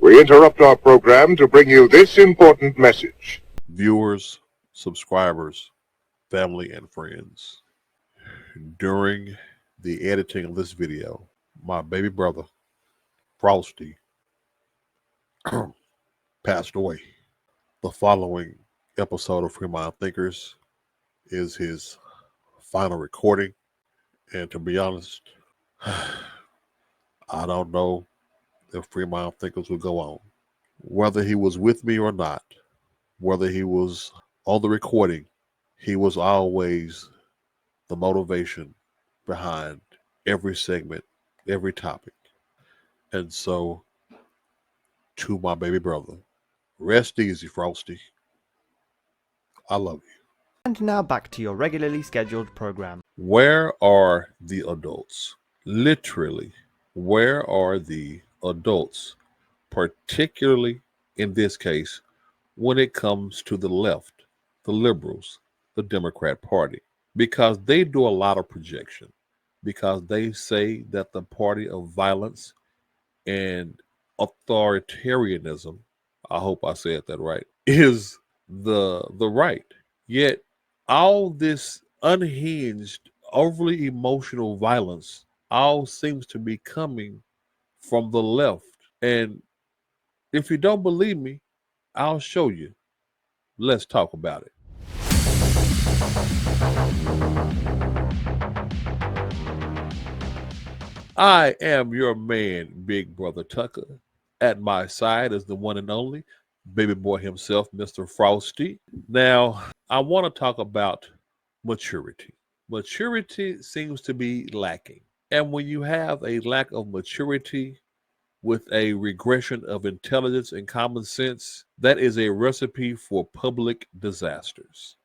We interrupt our program to bring you this important message. Viewers, subscribers, family, and friends. During the editing of this video, my baby brother, Frosty, passed away. The following episode of Free Mind Thinkers is his final recording. And to be honest, I don't know if Free Mind Thinkers will go on. Whether he was with me or not, whether he was on the recording, he was always the motivation behind every segment, every topic. And so, to my baby brother, rest easy, Frosty. I love you. And now back to your regularly scheduled program. Where are the adults? Literally, where are the adults? Particularly in this case, when it comes to the left, the liberals, the Democrat Party, because they do a lot of projection, because they say that the party of violence and authoritarianism, I hope I said that right, is the right. Yet all this unhinged, overly emotional violence all seems to be coming from the left. And if you don't believe me, I'll show you. Let's talk about it. I am your man, Big Brother Tucker. At my side is the one and only baby boy himself, Mr. Frosty. Now, I want to talk about maturity. Maturity seems to be lacking. And when you have a lack of maturity with a regression of intelligence and common sense, that is a recipe for public disasters.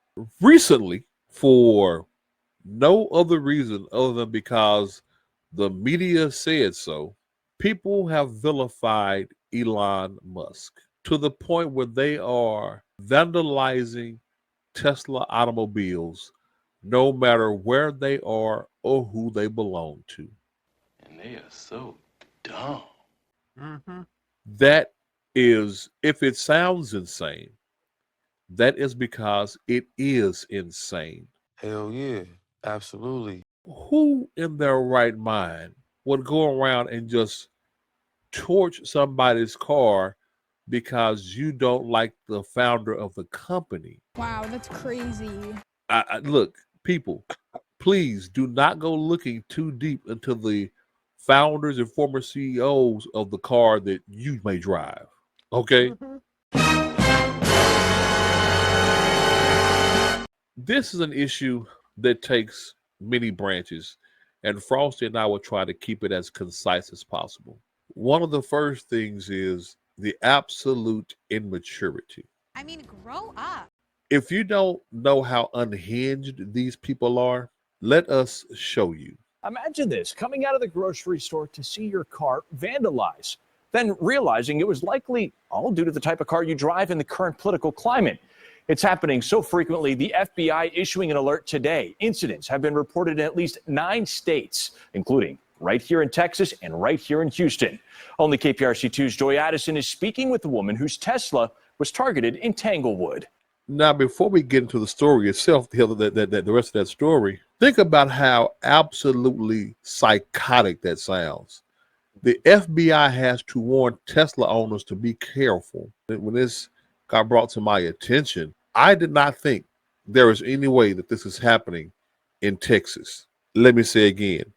Recently, for no other reason other than because the media said so, people have vilified Elon Musk to the point where they are vandalizing Tesla automobiles no matter where they are or who they belong to. And they are so dumb. That is, if it sounds insane, that is because it is insane. Hell yeah, absolutely. Who in their right mind would go around and just torch somebody's car because you don't like the founder of the company? Wow, that's crazy. Look, people, please do not go looking too deep into the founders and former CEOs of the car that you may drive. Okay? This is an issue that takes many branches, and Frosty and I will try to keep it as concise as possible. One of the first things is the absolute immaturity. I mean, grow up. If you don't know how unhinged these people are, let us show you. Imagine this, coming out of the grocery store to see your car vandalized, then realizing it was likely all due to the type of car you drive in the current political climate. It's happening so frequently, the FBI issuing an alert today. Incidents have been reported in at least 9 states, including right here in Texas and right here in Houston. Only KPRC2's Joy Addison is speaking with the woman whose Tesla was targeted in Tanglewood. Now, before we get into the story itself, the rest of that story, think about how absolutely psychotic that sounds. The FBI has to warn Tesla owners to be careful. When this got brought to my attention, I did not think there is any way that this is happening in Texas. Let me say again,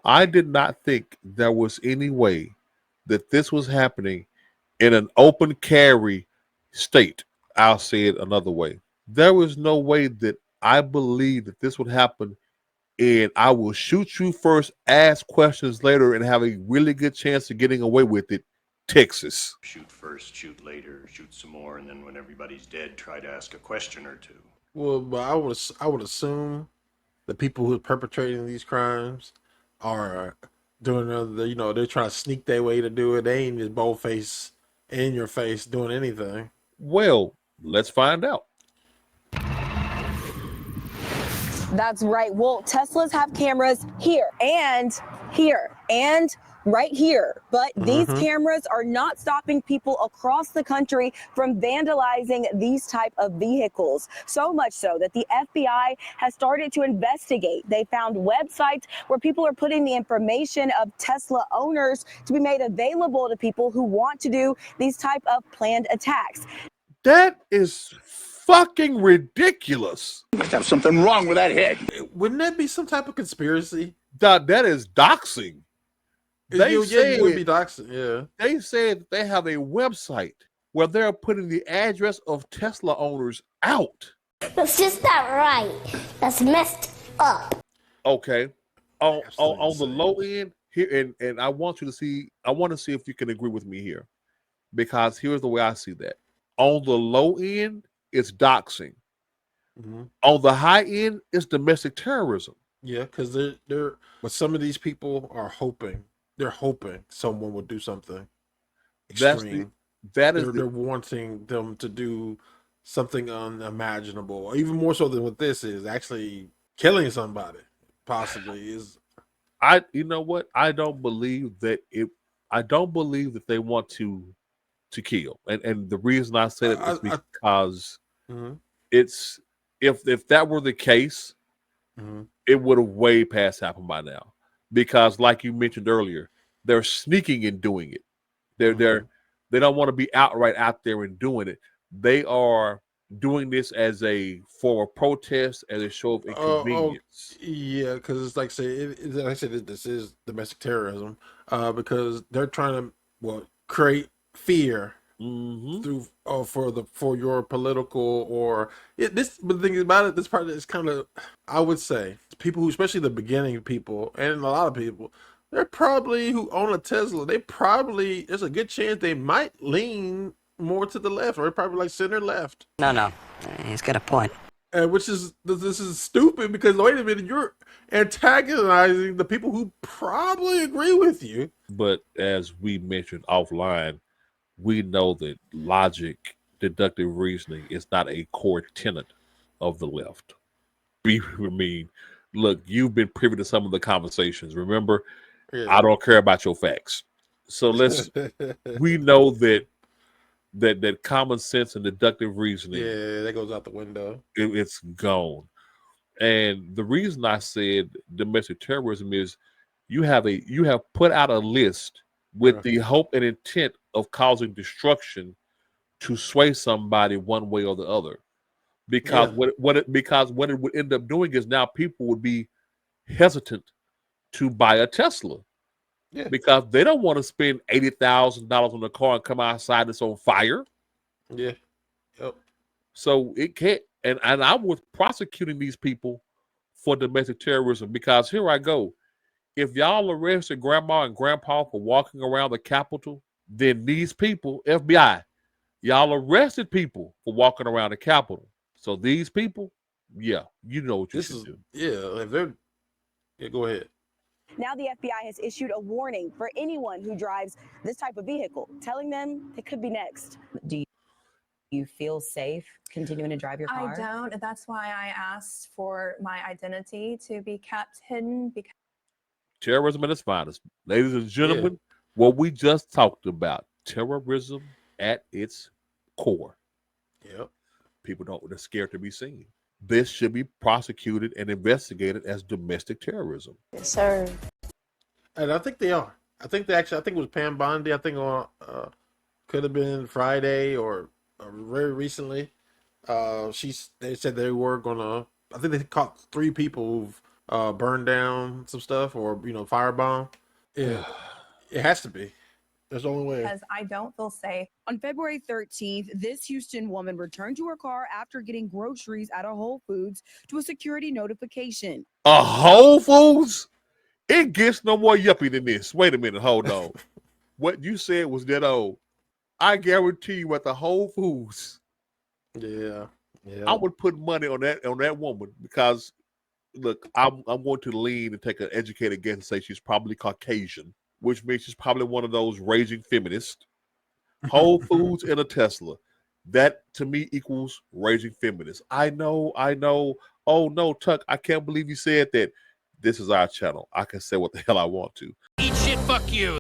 I did not think there was any way that this was happening in an open carry state. I'll say it another way. There was no way that I believed that this would happen, and I will shoot you first, ask questions later, and have a really good chance of getting away with it. Texas. Shoot first, shoot later, shoot some more, and then when everybody's dead, try to ask a question or two. Well, but I would assume the people who are perpetrating these crimes are doing they're trying to sneak their way to do it. They ain't just bold-faced in your face doing anything. Well, let's find out. That's right. Well, Teslas have cameras here and here and right here. But these Mhm. cameras are not stopping people across the country from vandalizing these type of vehicles. So much so that the FBI has started to investigate. They found websites where people are putting the information of Tesla owners to be made available to people who want to do these type of planned attacks. That is fucking ridiculous. Wouldn't that be some type of conspiracy? That is doxing. They You would said be doxing. Yeah. they said they have a website where they're putting the address of Tesla owners out. That's just not right. That's messed up. Okay. On Absolutely the insane. low end here, and I want to see if you can agree with me here. Because here's the way I see that. On the low end, it's doxing. Mhm. On the high end, it's domestic terrorism. Yeah, because they're but some of these people are hoping. They're hoping someone will do something That's extreme. that is They're wanting them to do something unimaginable, or even more so than what this is, actually killing somebody, possibly is. you know what? I don't believe that they want to kill. And the reason I say that is because Mhm, it's if that were the case, mhm. it would have way past happened by now. Because like you mentioned earlier, they're sneaking and doing it. Mhm. They don't want to be outright out there and doing it. They are doing this as a form of protest, as a show of Oh, inconvenience. yeah, because it's like say, like I said, this is domestic terrorism, because they're trying to create fear Hmm. through for your political or this. But the thing about it, this part is kind of, I would say, people who, especially the beginning people, and a lot of people, they're probably who own a Tesla. They probably, there's a good chance they might lean more to the left, or probably like center left. No, he's got a point. Which is, this is stupid because wait a minute, you're antagonizing the people who probably agree with you. But as we mentioned offline, we know that logic, deductive reasoning is not a core tenet of the left. I mean, look, you've been privy to some of the conversations. Remember, I Yeah. don't care about your facts. So we know that common sense and deductive reasoning, Yeah, that goes out the window. it's gone. And the reason I said domestic terrorism is you have put out a list with Yeah. the hope and intent of causing destruction to sway somebody one way or the other. Because Yeah. what it would end up doing is now people would be hesitant to buy a Tesla Yeah. because they don't want to spend $80,000 on a car and come outside it's on fire. Yeah. Yep. So it can't. And I was prosecuting these people for domestic terrorism because here I go. If y'all arrested grandma and grandpa for walking around the Capitol, then these people, FBI, y'all arrested people for walking around the Capitol. So these people, yeah, you know what you This should is, do. yeah. If they're, yeah, go ahead. Now the FBI has issued a warning for anyone who drives this type of vehicle, telling them they could be next. Do you feel safe continuing to drive your car? I don't. That's why I asked for my identity to be kept hidden because Terrorism at its finest. Ladies and gentlemen, what we just talked about, terrorism at its core. Yep. People they're scared to be seen. This should be prosecuted and investigated as domestic terrorism. Yes, sir. And I think they are. I think it was Pam Bondi. I think on could have been Friday or very recently. They said they were gonna. I think they caught 3 people who've burned down some stuff or firebomb. Yeah, it has to be. There's the only way. I don't feel safe. On February 13th, this Houston woman returned to her car after getting groceries at a Whole Foods to a security notification. A Whole Foods? It gets no more yuppie than this. Wait a minute, hold on. What you said was that old. I guarantee you at the Whole Foods, Yeah. I would put money on that woman because look, I'm going to lean and take an educated guess and say she's probably Caucasian, which means she's probably one of those raging feminists. Whole Foods and a Tesla. That to me equals raging feminist. I know. Oh no, Tuck, I can't believe you said that. This is our channel. I can say what the hell I want to. Eat shit, fuck you.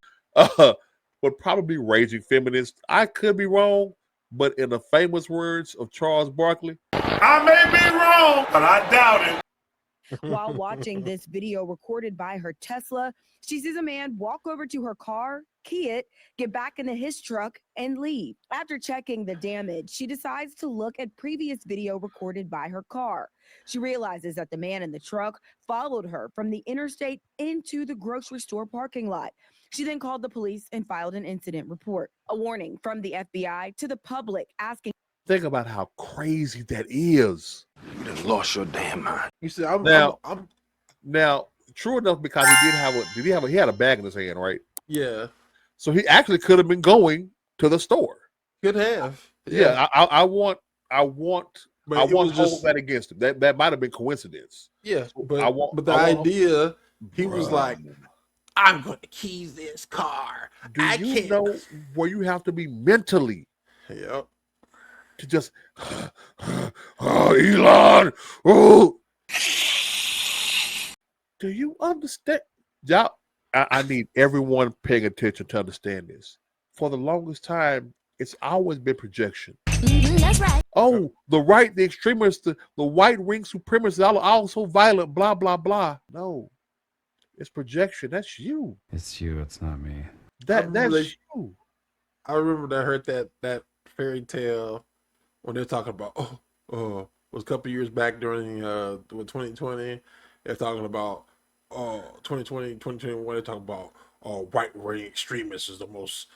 Would probably be raging feminist. I could be wrong, but in the famous words of Charles Barkley, I may be wrong, but I doubt it. While watching this video recorded by her Tesla, she sees a man walk over to her car, key it, get back into his truck, and leave. After checking the damage, she decides to look at previous video recorded by her car. She realizes that the man in the truck followed her from the interstate into the grocery store parking lot. She then called the police and filed an incident report. A warning from the FBI to the public asking. Think about how crazy that is. You done lost your damn mind. You see, now, true enough, because he had a bag in his hand, right? Yeah. So he actually could have been going to the store. Could have. Yeah, I want to hold that against him. That might have been coincidence. Yeah, but the idea, he was like, I'm going to key this car. Do you know where you have to be mentally? Yep. To just, oh, Elon, oh. Do you understand? Y'all, I need everyone paying attention to understand this. For the longest time, it's always been projection. That's right. Oh, the right, the extremists, the white wing supremacists, all so violent, blah, blah, blah. No, it's projection. That's you. It's you. It's not me. That's you. I remember I heard that fairy tale when they're talking about, it was a couple years back during 2020. They're talking about 2020, 2021. They're talking about right wing extremists is the most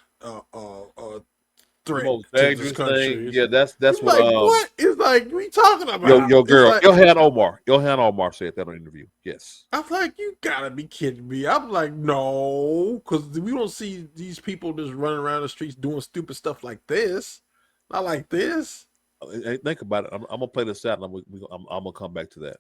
threat most to this dangerous country. thing. Yeah, that's It's what. Like, what is like we talking about? Your girl, like, Ilhan Omar said that on an interview. Yes. I'm like, you gotta be kidding me. I'm like, no, because we don't see these people just running around the streets doing stupid stuff like this. Not like this. Hey, think about it. I'm gonna play this out, and I'm gonna come back to that.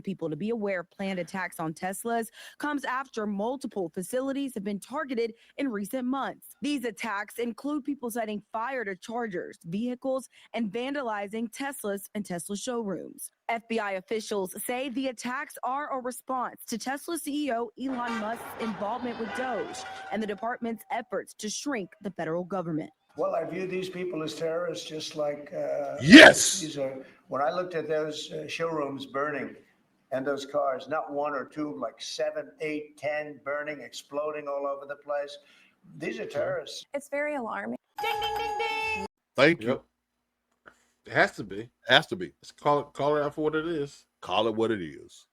People to be aware of planned attacks on Teslas comes after multiple facilities have been targeted in recent months. These attacks include people setting fire to chargers, vehicles, and vandalizing Teslas and Tesla showrooms. FBI officials say the attacks are a response to Tesla CEO Elon Musk's involvement with Doge and the department's efforts to shrink the federal government. Well, I view these people as terrorists, just like yes. When I looked at those showrooms burning and those cars, not one or two, like 7, 8, 10 burning, exploding all over the place. These are terrorists. It's very alarming. Ding, ding, ding, ding. Thank you. Yep. It has to be. Has to be. Let's call it out for what it is. Call it what it is,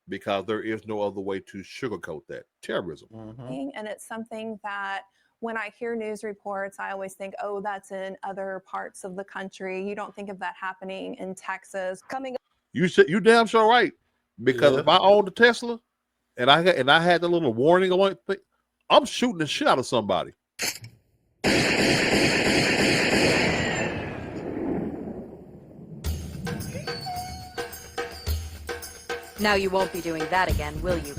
because there is no other way to sugarcoat that terrorism. Mm-hmm. And it's something that when I hear news reports, I always think, oh, that's in other parts of the country. You don't think of that happening in Texas. Coming up. You damn sure right. Because if I owned a Tesla and I had the little warning on it, I'm shooting the shit out of somebody. Now you won't be doing that again, will you?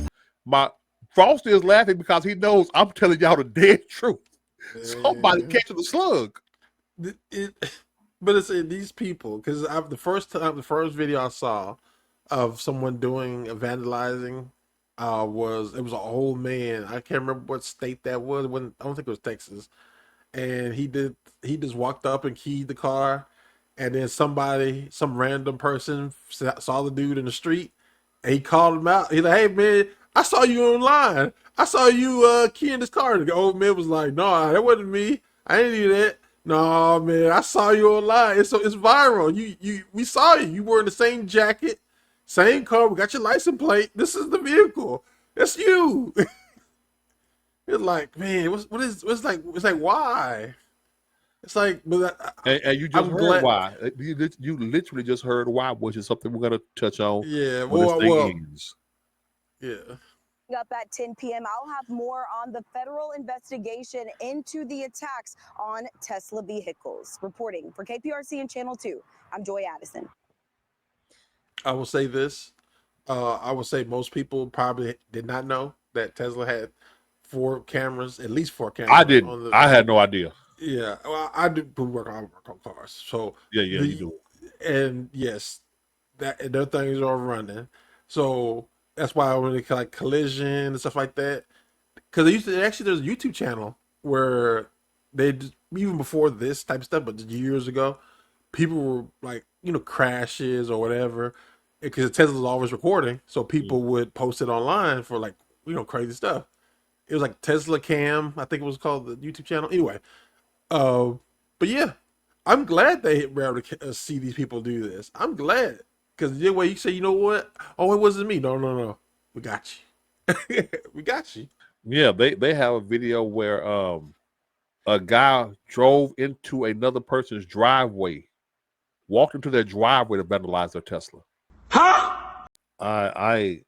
My Frosty is laughing because he knows I'm telling y'all the dead truth. Somebody catching the slug. But it's these people, because the first video I saw of someone doing vandalizing was an old man. I can't remember what state that was. I don't think it was Texas. And he just walked up and keyed the car, and then some random person saw the dude in the street, and he called him out. He's like, "Hey man, I saw you online. I saw you keying this car." And the old man was like, "No, that wasn't me. I didn't do that. No man, I saw you online. It's viral. We saw you. You were in the same jacket." Same car, we got your license plate. This is the vehicle. That's you. It's like, man, it's like why? It's like, but and you just heard why. You literally just heard why, which is something we're gonna touch on. Yeah, Yeah. Up at 10 p.m. I'll have more on the federal investigation into the attacks on Tesla vehicles. Reporting for KPRC and Channel 2, I'm Joy Addison. I will say this. I would say most people probably did not know that Tesla had at least 4 cameras. I didn't. I had no idea. Yeah, well, I work on cars, so yeah, you do. And yes, their things are running. So That's why when they like collision and stuff like that, because they used to actually there's a YouTube channel where even before this type of stuff, but years ago, people were like crashes or whatever, because Tesla's always recording, so people would post it online for like crazy stuff. It was like Tesla Cam, I think it was called, the YouTube channel. Anyway, but yeah, I'm glad they were able to see these people do this. I'm glad, because the way you say, you know what? Oh, it wasn't me. No. We got you. We got you. Yeah, they have a video where a guy drove into another person's driveway, walked into their driveway to vandalize their Tesla. Huh? I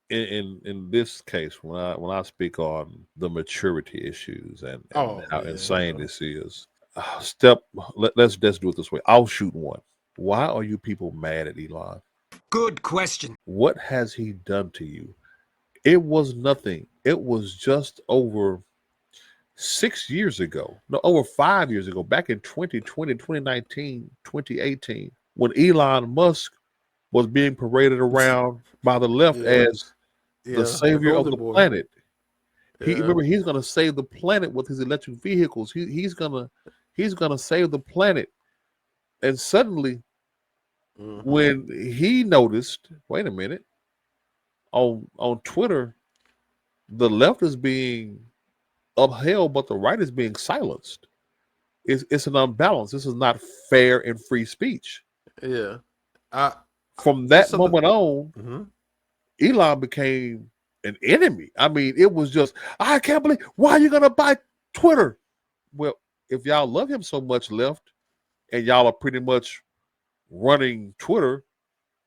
in this case, when I speak on the maturity issues and how insane this is, let's do it this way. I'll shoot one. Why are you people mad at Elon? Good question. What has he done to you? It was nothing. It was just over 6 years ago, no, over 5 years ago, back in 2020, 2019, 2018, when Elon Musk was being paraded around by the left as the savior of the planet. Remember, he's going to save the planet with his electric vehicles. He's gonna save the planet. And suddenly, when he noticed, wait a minute, on Twitter, the left is being upheld, but the right is being silenced. It's an unbalance. This is not fair and free speech. Yeah. From that moment on, Elon became an enemy. I mean, it was just, I can't believe, why are you going to buy Twitter? Well, if y'all love him so much, left, and y'all are pretty much running Twitter,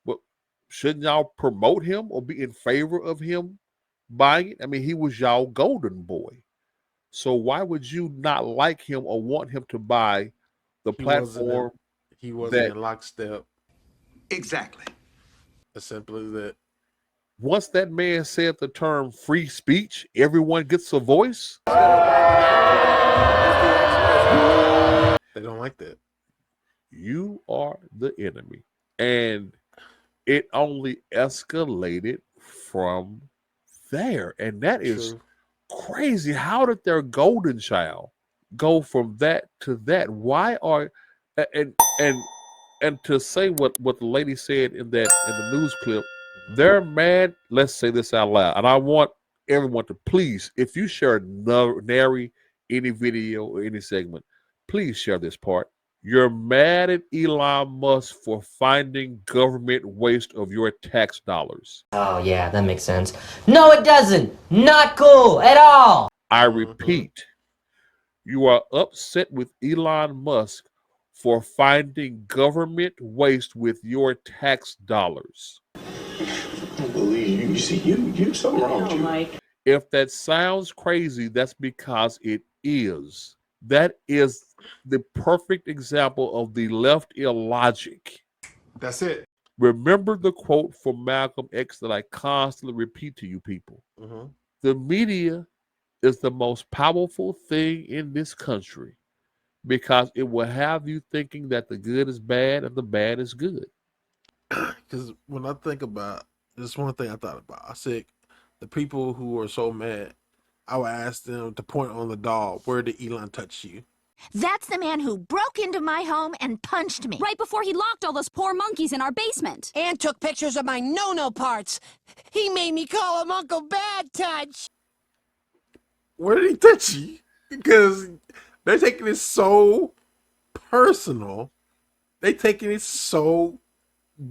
well, shouldn't y'all promote him or be in favor of him buying it? I mean, he was y'all golden boy. So why would you not like him or want him to buy the platform? He wasn't in lockstep. Exactly. As simple as that. Once that man said the term free speech, everyone gets a voice. They don't like that. You are the enemy. And it only escalated from there. And that is crazy. How did their golden child go from that to that? Why are and to say what the lady said in the news clip, they're mad. Let's say this out loud. And I want everyone to please, if you share nary any video or any segment, please share this part. You're mad at Elon Musk for finding government waste of your tax dollars. Oh, yeah, that makes sense. No, it doesn't. Not cool at all. I repeat, you are upset with Elon Musk for finding government waste with your tax dollars. I don't believe you. You see, you something wrong with you. Mike. If that sounds crazy, that's because it is. That is the perfect example of the left illogic. That's it. Remember the quote from Malcolm X that I constantly repeat to you people. The media is the most powerful thing in this country because it will have you thinking that the good is bad and the bad is good. Because when I think about this, one thing I thought about, I said, the people who are so mad, I would ask them to point on the dog. Where did Elon touch you? That's the man who broke into my home and punched me. Right before he locked all those poor monkeys in our basement. And took pictures of my no-no parts. He made me call him Uncle Bad Touch. Where did he touch you? Because they're taking it so personal. They taking it so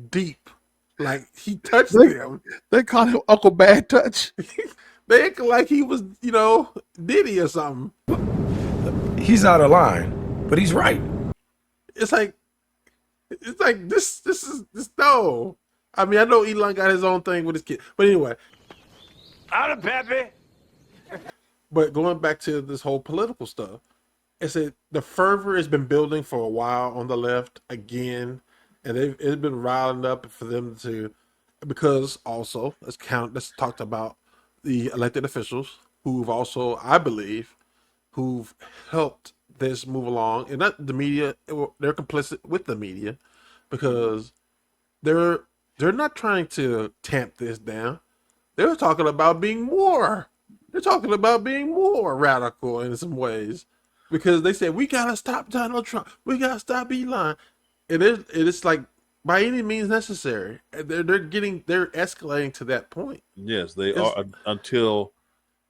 deep. Like, he touched them. They call him Uncle Bad Touch. They act like he was, Diddy or something. He's out of line, but he's right. It's like this is no. I mean, I know Elon got his own thing with his kid, but anyway. Out of Pepe. But going back to this whole political stuff, it's the fervor has been building for a while on the left again, and it's been riling up for them to, because also let's talk about the elected officials who've also, I believe, who've helped this move along, and not the media. They're complicit with the media because they're they're not trying to tamp this down. They're talking about being more. They're talking about being more radical in some ways, because they said we gotta stop Donald Trump. We gotta stop Elon. It is like by any means necessary. They're escalating to that point. Yes, they are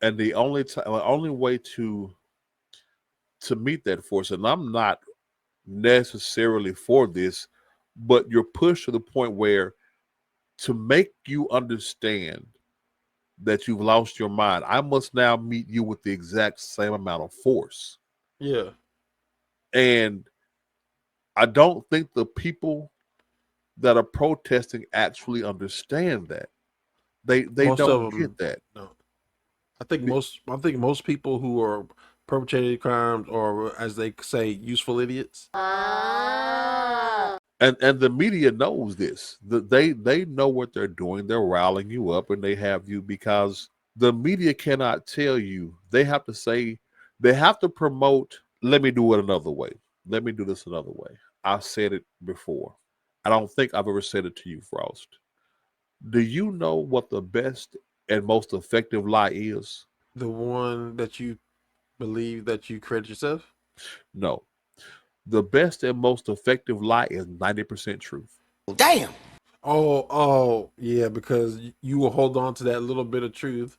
and the only way to meet that force, and I'm not necessarily for this, but you're pushed to the point where to make you understand that you've lost your mind, I must now meet you with the exact same amount of force. Yeah. And I don't think the people that are protesting actually understand that. They Most don't of them get that. No. I think most people who are perpetrating crimes, or as they say, useful idiots. And the media knows this. They know what they're doing. They're riling you up, and they have you because the media cannot tell you. They have to promote, let me do it another way. Let me do this another way. I said it before. I don't think I've ever said it to you, Frost. Do you know what the best and most effective lie is? The one that you believe that you created yourself? No. The best and most effective lie is 90% truth. Damn. Oh, yeah, because you will hold on to that little bit of truth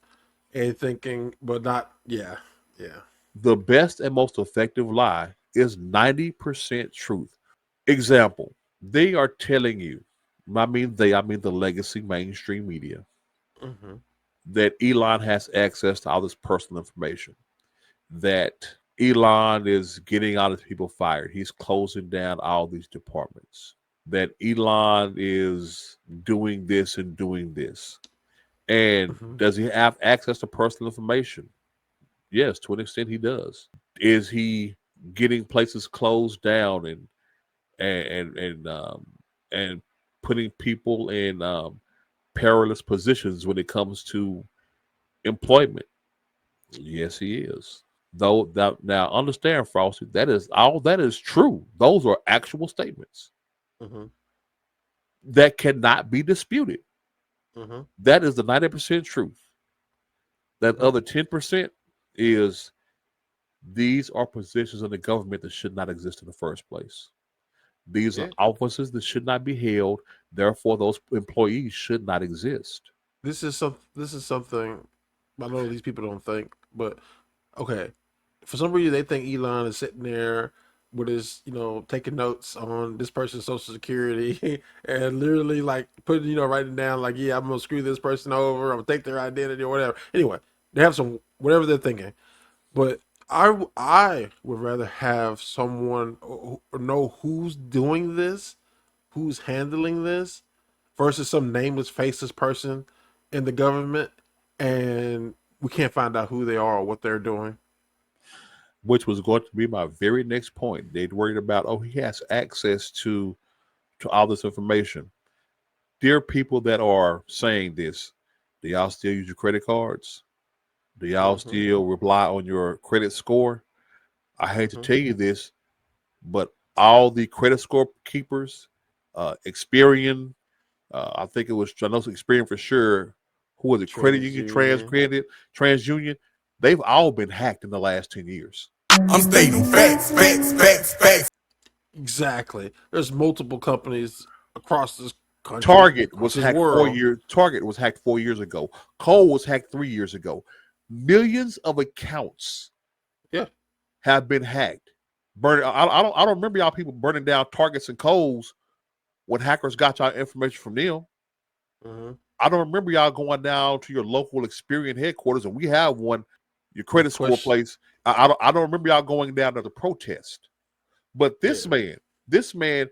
and thinking, but not, yeah. The best and most effective lie is 90% truth. Example, they are telling you, I mean the legacy mainstream media, that Elon has access to all this personal information, that Elon is getting all these people fired. He's closing down all these departments, that Elon is doing this and doing this. And does he have access to personal information? Yes, to an extent he does. Is he getting places closed down and putting people in perilous positions when it comes to employment? Yes, he is. Though now understand, Frosty, that is true. Those are actual statements that cannot be disputed. That is the 90% truth. That other 10% is these are positions in the government that should not exist in the first place. These are offices that should not be held. Therefore, those employees should not exist. This is something I know these people don't think, but okay. For some reason, they think Elon is sitting there with his, taking notes on this person's social security and literally like putting, writing down like, yeah, I'm gonna screw this person over. I'm gonna take their identity or whatever. Anyway, they have some whatever they're thinking, but I would rather have someone know who's doing this, who's handling this, versus some nameless, faceless person in the government, and we can't find out who they are or what they're doing. Which was going to be my very next point. They'd worried about, he has access to all this information. Dear people that are saying this, do y'all still use your credit cards? Do y'all still rely on your credit score? I hate to tell you this, but all the credit score keepers, Experian, I think it was, I know it's Experian for sure, who was it, Credit Union, TransUnion, they've all been hacked in the last 10 years. I'm stating facts. Exactly. There's multiple companies across this country. Target was hacked 4 years. Target was hacked 4 years ago. Kohl was hacked 3 years ago. Millions of accounts, have been hacked. I don't remember y'all people burning down Targets and Kohls when hackers got y'all information from them. I don't remember y'all going down to your local Experian headquarters, and we have one, your credit score place. I don't remember y'all going down there to protest. But this man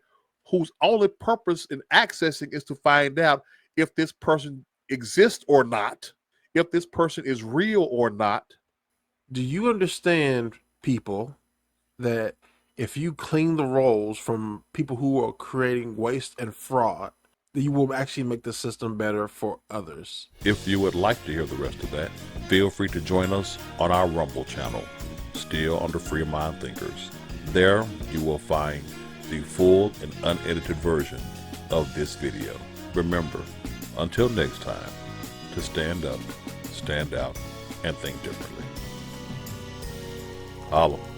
whose only purpose in accessing is to find out if this person exists or not, if this person is real or not. Do you understand, people, that if you clean the rolls from people who are creating waste and fraud, that you will actually make the system better for others? If you would like to hear the rest of that, feel free to join us on our Rumble channel, still under Free Mind Thinkers. There you will find the full and unedited version of this video. remember, until next time, to stand up, stand out, and think differently. Holla.